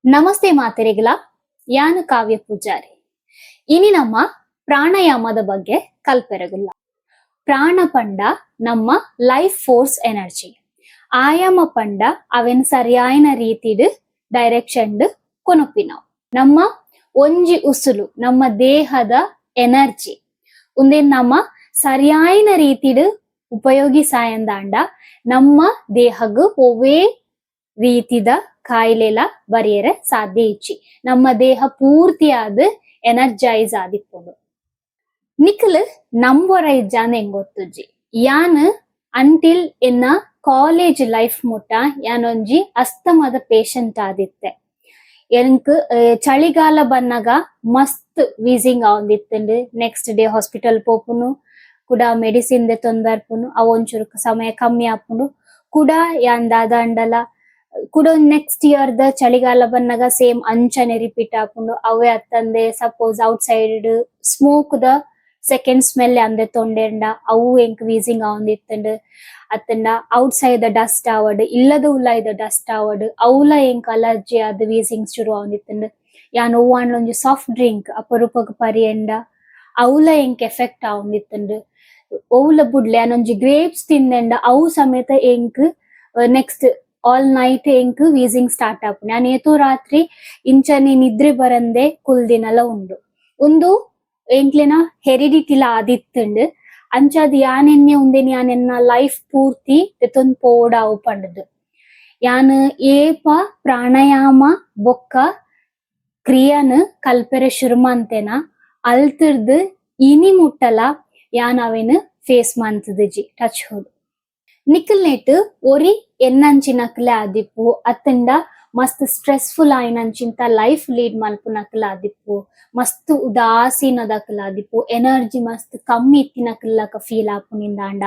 ನಮಸ್ತೆ ಮಾತೆರೆಗಳ ಯಾನು ಕಾವ್ಯ ಪೂಜಾರಿ. ಇನಿ ನಮ್ಮ ಪ್ರಾಣಾಯಾಮದ ಬಗ್ಗೆ ಕಲ್ಪೆರಗುಲ್ಲ. ಪ್ರಾಣ ಪಂಡ ನಮ್ಮ ಲೈಫ್ ಫೋರ್ಸ್ ಎನರ್ಜಿ. ಆಯಾಮ ಪಂಡ ಅವೆನ್ ಸರಿಯಾಯಿನ ರೀತಿಡ್ ಡೈರೆಕ್ಷನ್ ಕೊನೊಪ್ಪಿನವು. ನಮ್ಮ ಒಂಜಿ ಉಸುಲು ನಮ್ಮ ದೇಹದ ಎನರ್ಜಿ ಉಂದೆ ನಮ್ಮ ಸರಿಯಾಯಿನ ರೀತಿಡ್ ಉಪಯೋಗಿಸಾಯಂದಾಂಡ ನಮ್ಮ ದೇಹಗ್ ಒವ್ವೇ ರೀತಿದ ಕಾಯಿಲೆಲ ಬರಿಯರೆ ಸಾಧ್ಯ ಇಚ್ಚಿ ನಮ್ಮ ದೇಹ ಪೂರ್ತಿಯಾದ ಎನರ್ಜೈಸ್ ಆದಿಪ್ಪುಂಡು. ನಿಖಲ್ ನಂಬೊರ ಇಜ್ಜಾಂದ್ ಎಂಗ್ ಗೊತ್ತುಜ್ಜಿ ಯಾನ್ ಅಂಟಿಲ್ ಎನ್ನ ಕಾಲೇಜ್ ಲೈಫ್ ಮುಟ್ಟ ಯಾನೊಂಜಿ ಅಸ್ತಮದ ಪೇಷಂಟ್ ಆದಿತ್ತೆ. ಎಂಕ್ ಚಳಿಗಾಲ ಬನ್ನಗ ಮಸ್ತ್ ವೀಸಿಂಗ್ ಆವೊಂದಿತ್ತುಂಡು. ನೆಕ್ಸ್ಟ್ ಡೇ ಹಾಸ್ಪಿಟಲ್ ಪೋಪುನು ಕುಡ ಮೆಡಿಸಿನ್ ದೆ ತೊಂದರ್ಪುನು ಅವು ಒಂಚೂರು ಸಮಯ ಕಮ್ಮಿ ಆಪುಂಡು ಕುಡ ಯಾನ್ ದಾದಾಂಡಲ ಕುಡ ನೆಕ್ಸ್ಟ್ ಇಯರ್ ದ ಚಳಿಗಾಲ ಬನ್ನಗ ಸೇಮ್ ಅಂಚನೆ ರಿಪೀಟ್ ಆಪುಂಡು. ಅವೇ ಅತ್ತಂದೆ suppose out side smoke the second smell ಅಂದೆ ತೊಂಡೆಂಡ ಅವು ಎಂಕ್ ವೀಸಿಂಗ್ ಆವೊಂದಿತ್ತುಂಡು. ಅತ್ತಂಡ ಔಟ್ ಸೈಡ್ ದ ಡಸ್ಟ್ ಆವಡ್ ಇಲ್ಲದ ಉಲಾಯ್ದ ಡಸ್ಟ್ ಆವಡ್ ಅವಲ ಎಂಕ್ ಅಲರ್ಜಿ ಆದ್ ವೀಸಿಂಗ್ ಶುರು ಆವೊಂದಿತ್ತುಂಡು. ಯಾನ್ ಒವ್ವಾಂಡ್ಲ ಒಂಜಿ ಸಾಫ್ಟ್ ಡ್ರಿಂಕ್ ಅಪರೂಪಗ್ ಪರಿಯಂಡ ಅವಲ ಎಂಕ್ ಎಫೆಕ್ಟ್ ಆವೊಂದಿತ್ತುಂಡು. ಒವ್ಲ ಬುಡ್ಲೆ ಯಾನೊಂಜಿ ಗ್ರೇಪ್ಸ್ ತಿಂದೆಂಡ ಅವು ಸಮೇತ ಎಂಕ್ ನೆಕ್ಸ್ಟ್ ಆಲ್ ನೈಟ್ ಎಂಕ್ ವೀಸಿಂಗ್ ಸ್ಟಾರ್ಟ್ ಆಪುಂಡು. ಯಾನ್ ಏತೋ ರಾತ್ರಿ ಇಂಚನೆ ನಿದ್ರೆ ಬರಂದೆ ಕುಲ್ದಿನಲ ಉಂಡು. ಉಂದು ಎಂಕ್ಲೆನ ಹೆರಿಡಿಟಿಲ ಆದಿತ್ತುಂಡು. ಅಂಚಾದ್ ಯಾನೆನ್ನೆ ಉಂದೆನ್ ಯಾನೆನ್ನ ಲೈಫ್ ಪೂರ್ತಿ ದೆತೊಂದು ಪೋವಡಾವು ಪಂಡದು. ಯಾನ್ ಏಪ ಪ್ರಾಣಾಯಾಮ ಬೊಕ್ಕ ಕ್ರಿಯನ್ ಕಲ್ಪೆರೆ ಶುರು ಮಂತೆನ ಅಲ್ತಿರ್ದ್ ಇನಿ ಮುಟ್ಟಲ ಯಾನ್ ಅವೆನ್ ಫೇಸ್ ಮಂತುದಿಜಿ ಟಚ್ ಹುಡ್. ನಿಖಲ್ ನೆಟ್ ಒರಿ ಎನ್ನಂಚಿನಕ್ಲೆ ಆದಿಪ್ಪು ಅತ್ತಂಡ ಮಸ್ತ್ ಸ್ಟ್ರೆಸ್ಫುಲ್ ಆಯ್ನಂಚಿಂತ ಲೈಫ್ ಲೀಡ್ ಮಲ್ಪುನಕ್ಲ ಆದಿಪ್ಪು ಮಸ್ತ್ ಉದಾಸೀನದಕ್ಲ ಆದಿಪ್ಪು ಎನರ್ಜಿ ಮಸ್ತ್ ಕಮ್ಮಿ ಇತ್ತಿನಕ್ಲಕ ಫೀಲ್ ಆಪುನಿಂದಾಂಡ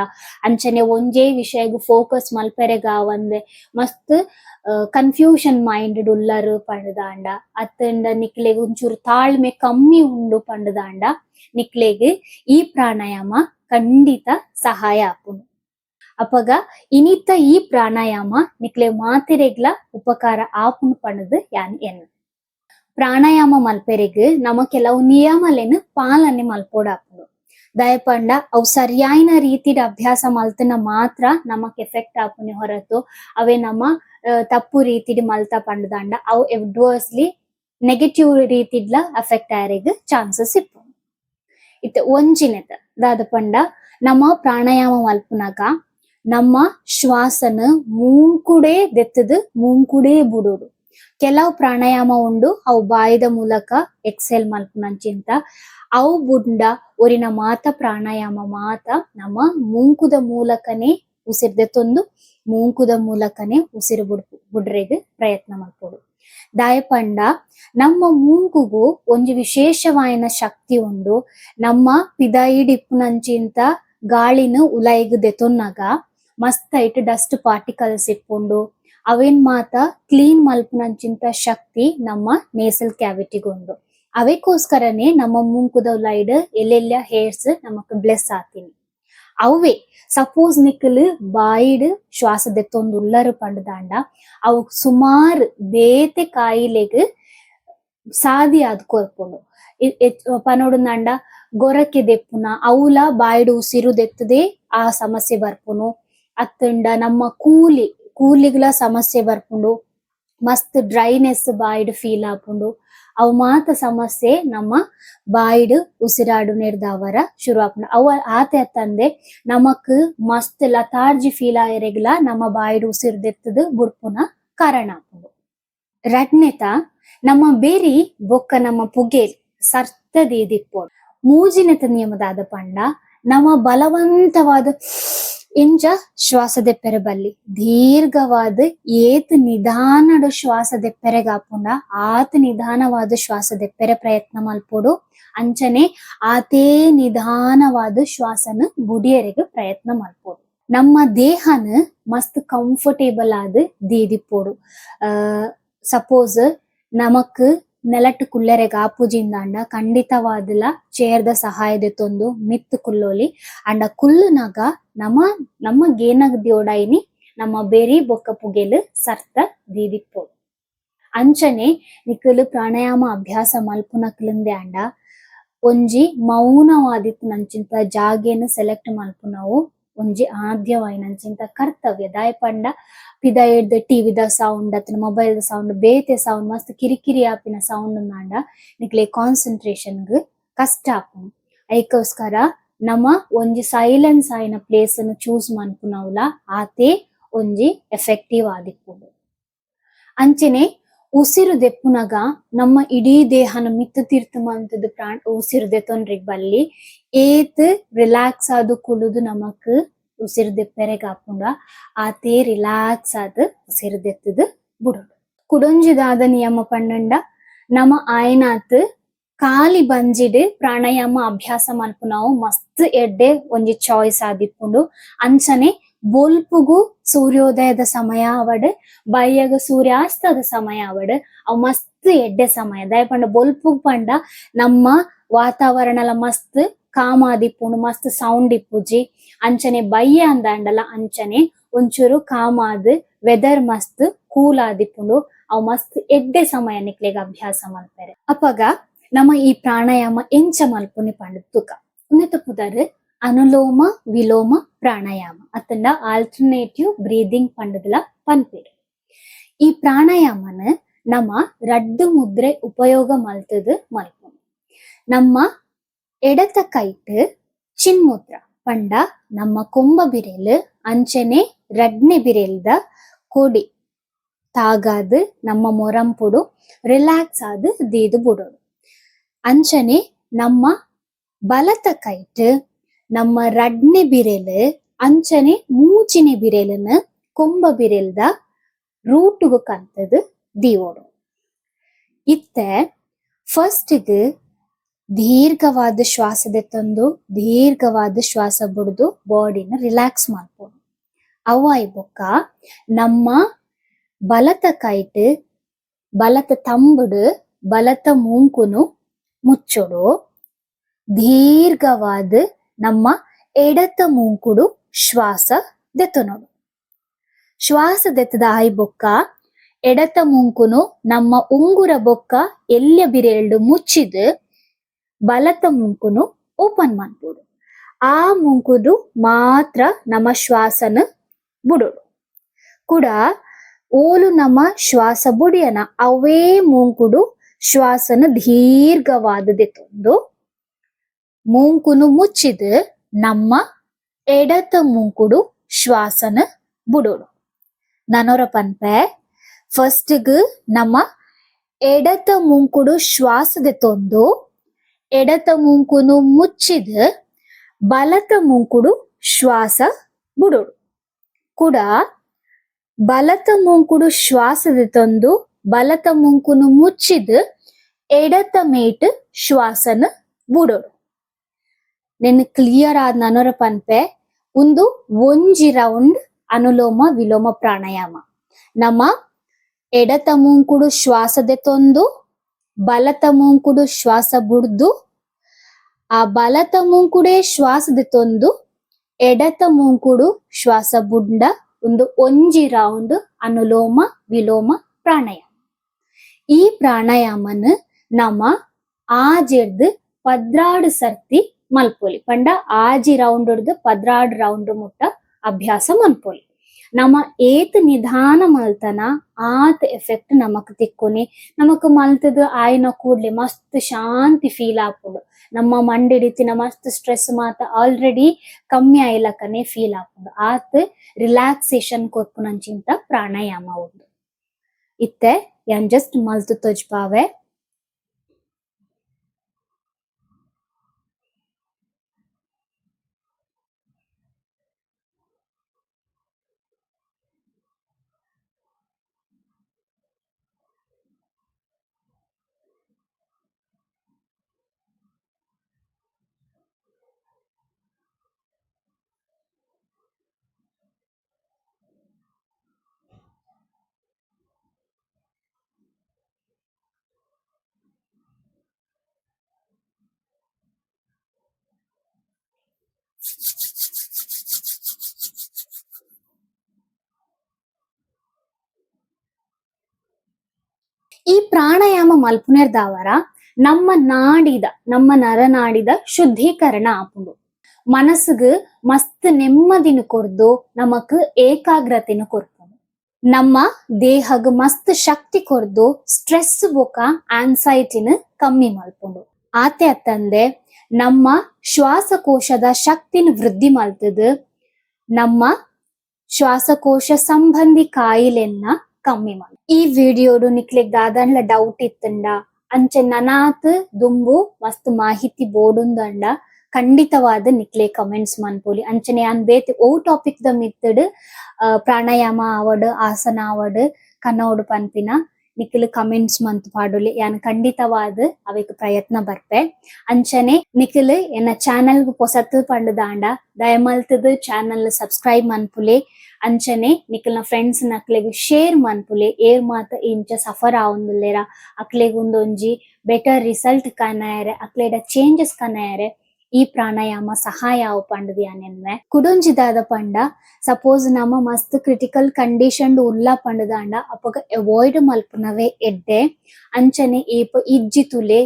ಅಂಚನೆ ಒಂಜೇ ವಿಷಯಗ್ ಫೋಕಸ್ ಮಲ್ಪೆರೆಗ ಆವಂದೆ ಮಸ್ತ್ ಕನ್ಫ್ಯೂಷನ್ ಮೈಂಡ್ ಉಲ್ಲರು ಪಂಡದಾಂಡ ಅತ್ತಂಡ ನಿಕ್ಲೆಗ್ ಒಂಚೂರು ತಾಳ್ಮೆ ಕಮ್ಮಿ ಉಂಡು ಪಂಡದಾಂಡ ನಿಕ್ಲೆಗ್ ಈ ಪ್ರಾಣಾಯಾಮ ಖಂಡಿತ ಸಹಾಯ ಆಪುಂಡು. ಅಪಗ ಇನಿತ್ತ ಈ ಪ್ರಾಣಾಯಾಮ ನಿಕ್ಲೆ ಮಾತೆರೆಗ್ಲ ಉಪಕಾರ ಆಪುಂಡು ಪಂಡದು ಯಾನ್ ಎನ್ನ. ಪ್ರಾಣಾಯಾಮ ಮಲ್ಪೆರೆಗ್ ನಮ ಕೆಲವು ನಿಯಮಲೆನ್ ಪಾಲನೆ ಮಲ್ಪೋಡು ಆಪುಂಡು. ದಯಪಂಡ ಅವು ಸರಿಯಾಯಿನ ರೀತಿಡ್ ಅಭ್ಯಾಸ ಮಲ್ತನ ಮಾತ್ರ ನಮಕ್ ಎಫೆಕ್ಟ್ ಆಪುನೆ ಹೊರತು ಅವೇ ನಮ್ಮ ತಪ್ಪು ರೀತಿಡ್ ಮಲ್ತ ಪಂಡದಾಂಡ ಅವು ಎಡ್ವರ್ಸ್ಲಿ ನೆಗೆಟಿವ್ ರೀತಿಡ್ಲ ಅಫೆಕ್ಟ್ ಆಯರೆಗ್ ಚಾನ್ಸಸ್ ಇಪ್ಪುಂಡು. ಇತ್ತೆ ಒಂಜಿನೆತ ದಾದ ಪಂಡ ನಮ್ಮ ಪ್ರಾಣಾಯಾಮ ಮಲ್ಪುನಗ ನಮ್ಮ ಶ್ವಾಸನ ಮೂಂಕುಡೆ ದೆತ್ತದು ಮೂಂಕುಡೆ ಬುಡೋಡು. ಕೆಲವು ಪ್ರಾಣಾಯಾಮ ಉಂಡು ಅವು ಬಾಯಿದ ಮೂಲಕ ಎಕ್ಸೆಲ್ ಮಲ್ಪುನಂಚಿಂತ ಅವು ಬುಂಡ ಒರಿನ ಮಾತ ಪ್ರಾಣಾಯಾಮ ಮಾತ ನಮ್ಮ ಮೂಂಕುದ ಮೂಲಕನೇ ಉಸಿರು ದೆತ್ತೊಂದು ಮೂಂಕುದ ಮೂಲಕನೇ ಉಸಿರು ಬುಡ್ರೆಗ್ ಪ್ರಯತ್ನ ಮಲ್ಪೋಡು. ದಾಯಪಂಡ ನಮ್ಮ ಮೂಂಕುಗು ಒಂಜಿ ವಿಶೇಷವಾಯಿನ ಶಕ್ತಿ ಉಂಡು. ನಮ್ಮ ಪಿದಾಯಿಡಿಪ್ಪುನಂಚಿಂತ ಗಾಳಿನ ಉಲಾಯಿಗ್ ದೆತೊನ್ನಗ ಮಸ್ತ್ ಐಟ್ ಡಸ್ಟ್ ಪಾರ್ಟಿಕಲ್ಸ್ ಇಪ್ಪುಂಡು. ಅವೇನ್ ಮಾತ ಕ್ಲೀನ್ ಮಲ್ಪುನಂಚಿಂತ ಶಕ್ತಿ ನಮ್ಮ ನೇಸಲ್ ಕ್ಯಾವಿಟಿಗ್ ಉಂಡು. ಅವೇಕೋಸ್ಕರನೇ ನಮ್ಮ ಮೂಂಕುದ ಉಲಾಯ್ಡ್ ಎಲ್ಲೆಲ್ಲ ಹೇರ್ಸ್ ನಮಕ್ ಬ್ಲೆಸ್ ಆತಿನಿ. ಅವೇ ಸಪೋಸ್ ನಿಕ್ಕಲ್ ಬಾಯಿಡ್ ಶ್ವಾಸ ದೆತ್ತೊಂದು ಉಲ್ಲರು ಪಂಡದಾಂಡ ಅವು ಸುಮಾರು ಬೇತೆ ಕಾಯಿಲೆಗ್ ಸಾದಿ ಆದ್ ಕೊರ್ಪುಂಡು. ಪನೋಡುಂದಾಂಡ ಗೊರಕೆ ದೆಪ್ಪುನ ಅವಲ ಬಾಯಿಡ್ ಉಸಿರು ದೆತ್ತದೇ ಆ ಸಮಸ್ಯೆ ಬರ್ಪುನು. ಅತ್ತಂಡ ನಮ್ಮ ಕೂಲಿಗ್ಲ ಸಮಸ್ಯೆ ಬರ್ಪುಂಡು. ಮಸ್ತ್ ಡ್ರೈನೆಸ್ ಬಾಯಿಡ್ ಫೀಲ್ ಆಪುಂಡು. ಅವು ಮಾತ ಸಮಸ್ಯೆ ನಮ್ಮ ಬಾಯಿಡ್ ಉಸಿರಾಡು ನಿರ್ದಾವರ ಶುರು ಆಪುಂಡು. ಅವು ಆತೆ ಅತ್ತಂದೆ ನಮಕ್ ಮಸ್ತ್ ಲತಾರ್ಜಿ ಫೀಲ್ ಆಯರೆಗ್ಲ ನಮ್ಮ ಬಾಯಿಡ್ ಉಸಿರು ದೆತ್ತದು ಬುಡ್ಪುನ ಕಾರಣ ಆಪುಂಡು. ರಡ್ನೆತ ನಮ್ಮ ಬೆರಿ ಬೊಕ್ಕ ನಮ್ಮ ಪುಗೇಲ್ ಸರ್ತದೀದಿಪ್ಪೋಡು. ಮೂಜಿನೆತ ನಿಯಮದಾದ ಪಂಡ ನಮ್ಮ ಬಲವಂತವಾದ ಇಂಚ ಶ್ವಾಸ ದೆಪ್ಪೆರೆ ಬಲ್ಲಿ ದೀರ್ಘವಾದ ಏತ್ ನಿಧಾನದ ಶ್ವಾಸ ದೆಪ್ಪೆರೆಗ ಆಪುಂಡ ಆತ್ ನಿಧಾನವಾದ ಶ್ವಾಸ ದೆಪ್ಪೆರೆ ಪ್ರಯತ್ನ ಮಲ್ಪೋಡು. ಅಂಚನೆ ಆತೇ ನಿಧಾನವಾದ ಶ್ವಾಸನ ಬುಡಿಯರೆಗ್ ಪ್ರಯತ್ನ ಮಲ್ಪೋಡು. ನಮ್ಮ ದೇಹನ ಮಸ್ತ್ ಕಂಫರ್ಟೇಬಲ್ ಆದ್ ದೀದಿಪ್ಪೋಡು. ಸಪೋಸ್ ನಮಕ್ ನೆಲಟ್ ಕುಲ್ಲೆರೆಗ್ ಆಪುಜಿಂದಾಂಡ ಖಂಡಿತವಾದ್ಲ ಚೇರ್ದ ಸಹಾಯದ ತೊಂದು ಮಿತ್ತು ಕುಲ್ಲೋಲಿ ಅಂಡ ಕುಲ್ಲುನಗ ನಮ್ಮ ಗೇನಗ್ ದಿಯೋಡಾಯಿನಿ ನಮ್ಮ ಬೆರಿ ಬೊಕ್ಕ ಪುಗೆಲ್ ಸರ್ತ ದೀದಿಪ್ಪೋಡು. ಅಂಚನೆ ನಿಕುಲು ಪ್ರಾಣಾಯಾಮ ಅಭ್ಯಾಸ ಮಲ್ಪುನಕ್ಲಿಂದೆ ಅಂಡ ಒಂಜಿ ಮೌನವಾದಿತ್ತು ನಂಚಿಂತ ಜಾಗೆನ್ ಸೆಲೆಕ್ಟ್ ಮಲ್ಪುನವು ಒಂಜಿ ಆದ್ಯವಾಯಿನಂಚಿಂತ ಕರ್ತವ್ಯ ದಾಯ ಪಂಡ ಪಿದ ಎಡ್ದೆ ಟಿವಿದ ಸೌಂಡ್ ಅತ್ನ ಮೊಬೈಲ್ ಸೌಂಡ್ ಬೇತೆ ಸೌಂಡ್ ಮಸ್ತ್ ಕಿರಿಕಿರಿ ಆಪಿನ ಸೌಂಡ್ ನಾಂಡ ನಿಕ್ಲೆ ಕಾನ್ಸಂಟ್ರೇಷನ್ಗ್ ಕಷ್ಟ ಆಪುಂಡು ಐಕೋಸ್ಕರ ನಮ ಒಂಜಿ ಸೈಲೆನ್ಸ್ ಆಯಿನ ಪ್ಲೇಸ್ ಅನ್ನು ಚೂಸ್ ಮನ್ಪುನವುಲ ಆತೆ ಒಂಜಿ ಎಫೆಕ್ಟಿವ್ ಆದಿಪ್ಪುಂಡು. ಅಂಚನೆ ಉಸಿರು ದೆಪ್ಪುನಗ ನಮ್ಮ ಇಡೀ ದೇಹನ ಮಿತ್ತು ತೀರ್ತು ಮಂತದ ಉಸಿರು ದೆತ್ತೊಂಡ್ರಿಗ್ ಬಲ್ಲಿ ಏತ್ ರಿಲ್ಯಾಕ್ಸ್ ಆದು ಕುಲುದು ನಮಕ್ ಉಸಿರು ದೆಪ್ಪೆರೆಗ್ ಆಪುಂಡ ಆತೆ ರಿಲ್ಯಾಕ್ಸ್ ಆದ್ ಉಸಿರು ದೆತ್ತದ ಬುಡೋಡು. ಕುಡೊಂಜಿದಾದ ನಿಯಮ ಪಂಡಂಡ ನಮ ಆಯ್ನಾತ್ ಕಾಲಿ ಬಂಜಿಡ್ ಪ್ರಾಣಾಯಾಮ ಅಭ್ಯಾಸ ಮಲ್ಪುನವು ಮಸ್ತ್ ಎಡ್ಡೆ ಒಂಜಿ ಚಾಯ್ಸ್ ಆದಿಪ್ಪುಂಡು. ಅಂಚನೆ ಬೊಲ್ಪುಗು ಸೂರ್ಯೋದಯದ ಸಮಯ ಅವಡ್ ಬಯ್ಯಗ ಸೂರ್ಯಾಸ್ತದ ಸಮಯ ಅವಡ್ ಅವು ಮಸ್ತ್ ಎಡ್ಡೆ ಸಮಯ ದಯ ಪಂಡ ಬೊಲ್ಪುಗ್ ಪಂಡ ನಮ್ಮ ವಾತಾವರಣಲ ಮಸ್ತ್ ಕಾಮ್ ಆದಿಪ್ಪುಂಡು ಮಸ್ತ್ ಸೌಂಡ್ ಇಪ್ಪುಜಿ. ಅಂಚನೆ ಬಯ್ಯ ಅಂದಾಂಡಲ ಅಂಚನೆ ಒಂಚೂರು ಕಾಮ್ ಆದ್ ವೆದರ್ ಮಸ್ತ್ ಕೂಲ್ ಆದಿಪ್ಪುಂಡು ಅವು ಮಸ್ತ್ ಎಡ್ಡೆ ಸಮಯ ನಿಕ್ಲೆಗ್ ಅಭ್ಯಾಸ ಮಲ್ಪೆರೆ. ಅಪಗ ನಮ್ಮ ಈ ಪ್ರಾಣಾಯಾಮ ಎಂಚ ಮಲ್ಪುನಿ ಪಂಡ ತುಕ ಉನ್ನತ ಪುದರ್ ಅನುಲೋಮ ವಿಲೋಮ ಪ್ರಾಣಾಯಾಮ ಅತ್ತಂಡ ಆಲ್ಟರ್ನೇಟಿವ್ ಬ್ರೀದಿಂಗ್ ಪಂಡದಲ ಪನ್ಪೆರ್. ಈ ಪ್ರಾಣಾಯಾಮನ ನಮ್ಮ ರಡ್ಡು ಮುದ್ರೆ ಉಪಯೋಗ ಮಲ್ತದ್ ಮಲ್ಪುಂಡು. ನಮ್ಮ ಎಡತ ಕೈಟ್ ಚಿನ್ಮುದ್ರ ಪಂಡ ನಮ್ಮ ಕೊಂಬ ಬಿರೆಲ್ ಅಂಚನೆ ರಡ್ನೆ ಬಿರೆಲ್ದ ಕೊಡಿ ತಾಗಾದ್ ನಮ್ಮ ಮೊರಂಪುಡು ರಿಲ್ಯಾಕ್ಸ್ ಆದ್ ದೀದು ಬುಡೋಡು. ಅಂಚನೆ ನಮ್ಮ ಬಲತ ಕೈಟ್ ನಮ್ಮ ರಡ್ನೆ ಬಿರೆಲ್ ಅಂಚನೆ ಮೂಚಿನೆ ಬಿರೆಲನ್ ಕೊಂಬ ಬಿರೆಲ್ದ ರೂಟುಗು ಕಂತದ್ ದೀವೋಡು. ಇತ್ತೆ ಫಸ್ಟ್ಗ್ ದೀರ್ಘವಾದ ಶ್ವಾಸ ದೆತ್ತೊಂದು ದೀರ್ಘವಾದ ಶ್ವಾಸ ಬಿಡುದು ಬಾಡಿನ ರಿಲ್ಯಾಕ್ಸ್ ಮಾಡ್ಬೋದು. ಅವಾಯ್ ಬೊಕ್ಕ ನಮ್ಮ ಬಲತ ಕೈಟ್ ಬಲತ ತಂಬುಡು ಬಲತ ಮೂಂಕುನು ಮುಚ್ಚೋಡು. ದೀರ್ಘವಾದ ನಮ್ಮ ಎಡತ ಮೂಂಕುಡು ಶ್ವಾಸ ದೆತ್ತೊನೋಡು. ಶ್ವಾಸ ದೆತ್ತದ ಆಯ್ ಬೊಕ್ಕ ಎಡತ ಮೂಂಕುನು ನಮ್ಮ ಉಂಗುರ ಬೊಕ್ಕ ಎಲ್ಯ ಬಿರೆಲ್ಡು ಮುಚ್ಚಿದ್ ಬಲತ ಮೂಂಕುನು ಓಪನ್ ಮಾಡ್ಬೋದು. ಆ ಮೂಂಕುಡು ಮಾತ್ರ ನಮ್ಮ ಶ್ವಾಸನ ಬುಡೋಡು. ಕೂಡ ಓಲು ನಮ್ಮ ಶ್ವಾಸ ಬುಡಿಯನ ಅವೇ ಮೂಂಕುಡು ಶ್ವಾಸನ ದೀರ್ಘವಾದ ದೆತ್ತೊಂದು ಮೂಂಕುನು ಮುಚ್ಚಿದ್ ನಮ್ಮ ಎಡತ ಮೂಂಕುಡು ಶ್ವಾಸನ ಬುಡೋಡು. ನನೊರ ಪನ್ಪೆ ಫಸ್ಟ್ಗ್ ನಮ್ಮ ಎಡತ ಮೂಂಕುಡು ಶ್ವಾಸ ದೆತ್ತೊಂದು ಎಡತ ಮೂಂಕುನು ಮುಚ್ಚಿದ್ ಬಲತ ಮೂಂಕುಡು ಶ್ವಾಸ ಬುಡೋಡು. ಕೂಡ ಬಲತ ಮೂಂಕುಡು ಶ್ವಾಸ ದೆತ್ತೊಂದು ಬಲತ ಮೂಂಕುನು ಮುಚ್ಚಿದ್ ಎಡತ ಮೇಟ್ ಶ್ವಾಸನ ಬುಡೋಡು. ನೆನ್ ಕ್ಲಿಯರ್ ಆದ್ ನನೊರ ಪನ್ಪೆ ಒಂದು ಒಂಜಿ ರೌಂಡ್ ಅನುಲೋಮ ವಿಲೋಮ ಪ್ರಾಣಾಯಾಮ. ನಮ್ಮ ಎಡತ ಮೂಂಕುಡು ಶ್ವಾಸ ದೆತ್ತೊಂದು ಬಲತ ಮೂಂಕುಡು ಶ್ವಾಸ ಬುಡ್ದು ಆ ಬಲತ ಮೂಂಕುಡೆ ಶ್ವಾಸ ದೆತ್ತೊಂದು ಎಡತ ಮೂಂಕುಡು ಶ್ವಾಸ ಬುಡ್ಡ ಒಂದು ಒಂಜಿ ರೌಂಡ್ ಅನುಲೋಮ ವಿಲೋಮ ಪ್ರಾಣಾಯಾಮ. ಈ ಪ್ರಾಣಾಯಾಮನ್ ನಮ್ಮ ಆಜೆರ್ದ್ ಪದ್ರಾಡು ಸರ್ತಿ ಮಲ್ಪೊಲಿ ಪಂಡ ಆಜಿ ರೌಂಡ್ ಹೊಡ್ದು ಪದ್ರಾಡು ರೌಂಡ್ ಮುಟ್ಟ ಅಭ್ಯಾಸ ಮಲ್ಪೊಲಿ. ನಮ್ಮ ಏತ್ ನಿಧಾನ ಮಲ್ತನ ಆತ್ ಎಫೆಕ್ಟ್ ನಮಕ್ ತಿಕ್ಕೊನಿ. ನಮಕ್ ಮಲ್ತದ ಆಯ್ನ ಕೂಡ್ಲೆ ಮಸ್ತ್ ಶಾಂತಿ ಫೀಲ್ ಆಪುಂಡು. ನಮ್ಮ ಮಂಡಿಡಿತಿನ ಮಸ್ತ್ ಸ್ಟ್ರೆಸ್ ಮಾತ ಆಲ್ರೆಡಿ ಕಮ್ಮಿ ಆಯ್ಲಕನೆ ಫೀಲ್ ಆಪುಂಡು. ಆತ್ ರಿಲ್ಯಾಕ್ಸೇಷನ್ ಕೊರ್ಪುನಂಚಿಂತ ಪ್ರಾಣಾಯಾಮ ಉಂಡು. ಇತ್ತೆ ಯಾನ್ ಜಸ್ಟ್ ಮಲ್ತು ತೋಜ್ಪಾವೆ. ಈ ಪ್ರಾಣಾಯಾಮ ಮಲ್ಪುನೆರ್ದಾವರ ನಮ್ಮ ನರನಾಡಿದ ಶುದ್ಧೀಕರಣ ಆಪುಂಡು. ಮನಸ್ಸಿಗೆ ಮಸ್ತ್ ನೆಮ್ಮದಿನ ಕೊರ್ದು ನಮಕ್ ಏಕಾಗ್ರತೆನ ಕೊರ್ಪುಂಡು. ನಮ್ಮ ದೇಹಗ್ ಮಸ್ತ್ ಶಕ್ತಿ ಕೊರ್ದು ಸ್ಟ್ರೆಸ್ ಬೊಕ ಆನ್ಸೈಟಿನ ಕಮ್ಮಿ ಮಲ್ಪುಂಡು. ಆತೆ ಅತ್ತಂದೆ ನಮ್ಮ ಶ್ವಾಸಕೋಶದ ಶಕ್ತಿನ ವೃದ್ಧಿ ಮಲ್ತದು. ನಮ್ಮ ಶ್ವಾಸಕೋಶ ಸಂಬಂಧಿ ಕಾಯಿಲೆನ್ನ ಕಮ್ಮಿ ಮಾಡಿ. ಈ ವಿಡಿಯೋಡು ನಿಕ್ಲೆಗ್ ದಾದಂಡ್ಲ ಡೌಟ್ ಇತ್ತಂಡ ಅಂಚೆ ನನಾತ್ ದುಂಬು ಮಸ್ತ್ ಮಾಹಿತಿ ಬೋಡುಂದಂಡ ಖಂಡಿತವಾದ ನಿಕ್ಲೆ ಕಮೆಂಟ್ಸ್ ಮನ್ಪೊಲಿ. ಅಂಚನೆ ಯಾನ್ ಬೇತೆ ಓ ಟಾಪಿಕ್ ದ ಮಿತ್ತಡ್ ಪ್ರಾಣಾಯಾಮ ಆವಡ್ ಆಸನ ಆವಡ್ ಕನ್ನೋಡು ಪನ್ಪಿನ ನಿಖಿಲ್ ಕಮೆಂಟ್ಸ್ ಮಂತ್ ಪಾಡುಲಿ ಯಾನ್ ಖಂಡಿತವಾದ ಅವಕ್ ಪ್ರಯತ್ನ ಬರ್ಪೆ. ಅಂಚನೆ ನಿಖಿಲ್ ಎನ್ನ ಚಾನಲ್ ಪೊಸತ್ ಪಂಡದಾಂಡ ದಯಮಲ್ತದ ಚಾನಲ್ ಸಬ್ಸ್ಕ್ರೈಬ್ ಮನ್ಪುಲೆ. ಅಂಚನೆ ನಿಖಿಲ್ನ ಫ್ರೆಂಡ್ಸ್ ನಕ್ಲೆಗ್ ಶೇರ್ ಮನ್ಪುಲೆ. ಏರ್ ಮಾತ ಇಂಚ ಸಫರ್ ಆವೊಂದುಲ್ಲೆರ ಅಕ್ಲೆಗ್ ಒಂದೊಂಜಿ ಬೆಟರ್ ರಿಸಲ್ಟ್ ಕನಾಯರೆ ಅಕ್ಲೆಡ ಚೇಂಜಸ್ ಕನಾಯರೆ ಈ ಪ್ರಾಣಾಯಾಮ ಸಹಾಯ ಆವು ಪಂಡದು ಯಾನೆನ್ವೆ. ಕುಡೊಂಜಿದಾದ ಪಂಡ ಸಪೋಸ್ ನಮ್ಮ ಮಸ್ತ್ ಕ್ರಿಟಿಕಲ್ ಕಂಡೀಷನ್ ಉಲ್ಲ ಪಂಡದಾಂಡ ಅಪಗ ಅವಾಯ್ಡ್ ಮಲ್ಪುನವೆ ಎಡ್ಡೆ. ಅಂಚನೆ ಏಪ ಇಜ್ಜಿ ತುಲೆ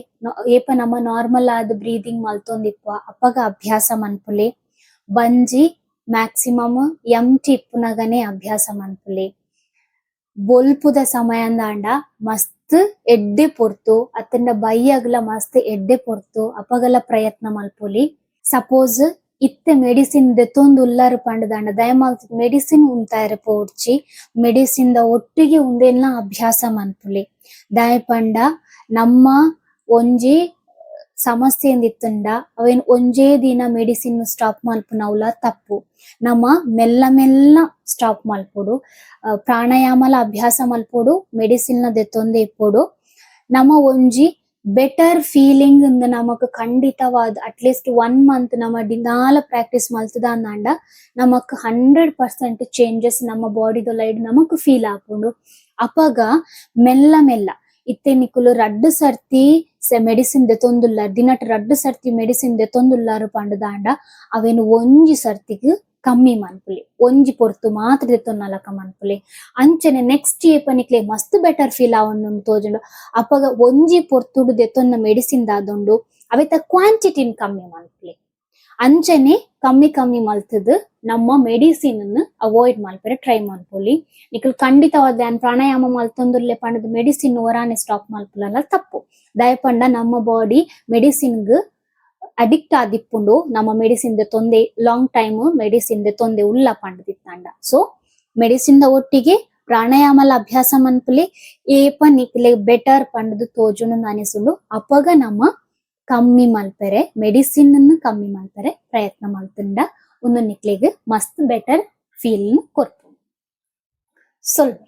ಏಪ ನಮ್ಮ ನಾರ್ಮಲ್ ಆದ ಬ್ರೀದಿಂಗ್ ಮಲ್ತೊಂದಿಪ್ಪ ಅಪಗ ಅಭ್ಯಾಸ ಮನ್ಪುಲೆ. ಬಂಜಿ ಮ್ಯಾಕ್ಸಿಮಮ್ ಎಂಟಿ ಇಪ್ಪುನಗನೆ ಅಭ್ಯಾಸ ಮನ್ಪುಲೆ. ಬೊಲ್ಪುದ ಸಮಯಂದಾಂಡ ಮಸ್ತ್ ಎಡ್ಡೆ ಪೊರ್ತು ಅತ್ತಂಡ ಬೈಯಗ್ಲ ಮಸ್ತ್ ಎಡ್ಡೆ ಪೊರ್ತು ಅಪಗಲ ಪ್ರಯತ್ನ ಮಲ್ಪೊಲಿ. ಸಪೋಸ್ ಇತ್ತೆ ಮೆಡಿಸಿನ್ ದೆತೊಂದು ಉಲ್ಲಾರು ಪಂಡದಾಂಡ ದಯಮಾಲ್ತು ಮೆಡಿಸಿನ್ ಉಂತಾಯರೆ ಪೋಡ್ಚಿ ಮೆಡಿಸಿನ್ ದ ಒಟ್ಟಿಗೆ ಉಂದೆಲ್ಲ ಅಭ್ಯಾಸ ಮನ್ಪುಲಿ. ದಯ ಪಂಡ ನಮ್ಮ ಒಂಜಿ ಸಮಸ್ಯೆ ಎಂದಿತ್ತಂಡ ಅವೇನ್ ಒಂಜೇ ದಿನ ಮೆಡಿಸಿನ್ ಸ್ಟಾಪ್ ಮಲ್ಪುನವುಲ ತಪ್ಪು. ನಮ್ಮ ಮೆಲ್ಲ ಮೆಲ್ಲ ಸ್ಟಾಪ್ ಮಲ್ಪೊಡು. ಪ್ರಾಣಾಯಾಮಲ ಅಭ್ಯಾಸ ಮಲ್ಪೊಡು ಮೆಡಿಸಿನ್ ನ ದೆತ್ತೊಂದೆ ಇಪ್ಪೊಡು. ನಮ್ಮ ಒಂಜಿ ಬೆಟರ್ ಫೀಲಿಂಗ್ ನಮಕ್ ಖಂಡಿತವಾದ ಅಟ್ಲೀಸ್ಟ್ 1 ಮಂತ್ ನಮ್ಮ ದಿನಾಲ ಪ್ರಾಕ್ಟೀಸ್ ಮಲ್ತದ ಅಂದಾಂಡ ನಮಕ್ 100% ಚೇಂಜಸ್ ನಮ್ಮ ಬಾಡಿದೊಲೈಡ್ ನಮಕ್ ಫೀಲ್ ಆಪುಂಡು. ಅಪಗ ಮೆಲ್ಲ ಮೆಲ್ಲ ಇತ್ತೆ ನಿಕುಲು ರಡ್ಡು ಸರ್ತಿ ಮೆಡಿಸಿನ್ ದೆತೊಂದುಲ್ಲ ದಿನಟ್ ರಡ್ಡು ಸರ್ತಿ ಮೆಡಿಸಿನ್ ದೆತೊಂದುಲ್ಲಾರು ಪಂಡದಾಂಡ ಅವೇನು ಒಂಜಿ ಸರ್ತಿಗ್ ಕಮ್ಮಿ ಮನ್ಪುಲಿ. ಒಂಜಿ ಪೊರ್ತು ಮಾತ್ರ ದೆತ್ತೊನ್ನಲಕ ಮನ್ಪುಲಿ. ಅಂಚನೆ ನೆಕ್ಸ್ಟ್ ಏಪ ನಿಕ್ಲೆ ಮಸ್ತ್ ಬೆಟರ್ ಫೀಲ್ ಆವೊಂದುಂಡು ತೋಜುಂಡು. ಅಪಗ ಒಂಜಿ ಪೊರ್ತುಡು ದೆತ್ತೊನ್ನ ಮೆಡಿಸಿನ್ ದಾದೊಂಡು ಅವೆತ ಕ್ವಾಂಟಿಟಿನ್ ಕಮ್ಮಿ ಮನ್ಪುಲಿ. ಅಂಚನೆ ಕಮ್ಮಿ ಕಮ್ಮಿ ಮಲ್ತದ್ ನಮ್ಮ ಮೆಡಿಸಿನ್ ಅವಾಯ್ಡ್ ಮಲ್ಪರೆ ಟ್ರೈ ಮನ್ಪೊಲಿ. ನಿಕಲ್ ಖಂಡಿತವಾದ ಪ್ರಾಣಾಯಾಮ ಮಲ್ತೊಂದುಲ್ಲೆ ಪಂಡದ ಮೆಡಿಸಿನ್ ಓರಾನೆ ಸ್ಟಾಪ್ ಮಲ್ಪುಲಲ್ಲ ತಪ್ಪು. ದಯಪಂಡ ನಮ್ಮ ಬಾಡಿ ಮೆಡಿಸಿನ್ಗ್ ಅಡಿಕ್ಟ್ ಆದಿಪ್ಪುಂಡು ನಮ್ಮ ಮೆಡಿಸಿನ್ ತೊಂದೆ ಲಾಂಗ್ ಟೈಮ್ ಮೆಡಿಸಿನ್ ತೊಂದೆ ಉಲ್ಲ ಪಂಡದಿತ್ತಂಡ. ಸೊ ಮೆಡಿಸಿನ್ ದ ಒಟ್ಟಿಗೆ ಪ್ರಾಣಾಯಾಮಲ ಅಭ್ಯಾಸ ಮನ್ಪುಲಿ ಏಪ ನಿಕ್ಲೆ ಬೆಟರ್ ಪಂಡದು ತೋಜುಂಡು ಅನಿಸುಂಡು. ಅಪಗ ನಮ್ಮ ಕಮ್ಮಿ ಮಲ್ಪೆರೆ ಮೆಡಿಸಿನ್ ಕಮ್ಮಿ ಮಲ್ಪೆರೆ ಪ್ರಯತ್ನ ಮಲ್ತುಂಡ ಒಂದು ನಿಕ್ಲೆಗ್ ಮಸ್ತ್ ಬೆಟರ್ ಫೀಲ್ ಕೊರ್ಪುಂಡು. ಸ್ವಲ್ಪ